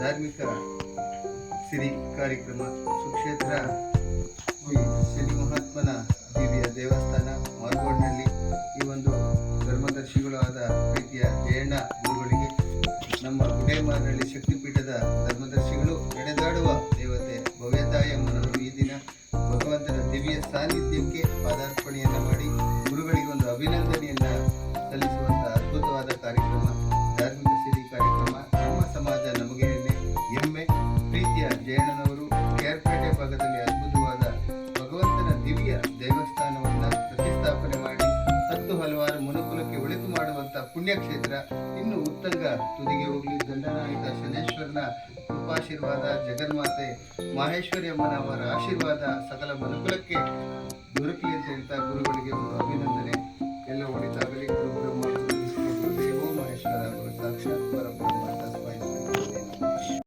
ಧಾರ್ಮಿಕ ಸಿರಿ ಕಾರ್ಯಕ್ರಮ ಸುಕ್ಷೇತ್ರ ಶ್ರೀ ಶನಿ ಮಹಾತ್ಮನ ದಿವ್ಯ ದೇವಸ್ಥಾನ ಮಾರ್ಗೋಡ್ನಲ್ಲಿ ಈ ಒಂದು ಧರ್ಮದರ್ಶಿಗಳು ಆದ ಪ್ರೀತಿಯ ಜಯಣ್ಣ ಗುರುಗಳಿಗೆ ನಮ್ಮ ಗುಡೇಮಾರಿನಹಳ್ಳಿ ಶಕ್ತಿಪೀಠದ ಧರ್ಮದರ್ಶಿಗಳು ನಡೆದಾಡುವ ದೇವತೆ ಭವ್ಯತಾಯಮ್ಮನವರು ಈ ದಿನ ಭಗವಂತನ ದಿವ್ಯ ಸಾನ್ನಿಧ್ಯಕ್ಕೆ ಪಾದಾರ್ಪಣೆಯನ್ನು ಮಾಡಿ ಗುರುಗಳಿಗೆ ಒಂದು ಅಭಿನಂದನೆಯನ್ನು ಸಲ್ಲಿಸುವಂಥ ಅದ್ಭುತವಾದ ಕಾರ್ಯಕ್ರಮ ಧಾರ್ಮಿಕ ಸಿರಿ ಕಾರ್ಯಕ್ರಮ. ನಮ್ಮ ಸಮಾಜ ನಮಗೆ ಹೆಮ್ಮೆ. ಪ್ರೀತಿಯ ಜಯಣ್ಣನವರು ಕೇರ್ಪೇಟೆ ಭಾಗದಲ್ಲಿ ಅದ್ಭುತವಾದ ಭಗವಂತನ ದಿವ್ಯ ದೇವಸ್ಥಾನವನ್ನು ಪ್ರತಿಷ್ಠಾಪನೆ ಮಾಡಿ ಹಲವಾರು ಮನುಕುಲಕ್ಕೆ ಒಳಿತು ಮಾಡುವಂಥ ಪುಣ್ಯಕ್ಷೇತ್ರ ಇನ್ನು ಉತ್ತಂಗ ತುದಿಗೆ ಹೋಗಲಿ. ದಂಡನಾಯಕ ಶನೇಶ್ವರನ ಕೃಪಾಶೀರ್ವಾದ, ಜಗನ್ಮಾತೆ ಮಾಹೇಶ್ವರಿ ಅಮ್ಮನ ಅವರ ಆಶೀರ್ವಾದ ಸಕಲ ಮನುಕುಲಕ್ಕೆ ದೊರಕಲಿ ಅಂತ ಹೇಳ್ತಾ ಗುರುಗಳಿಗೆ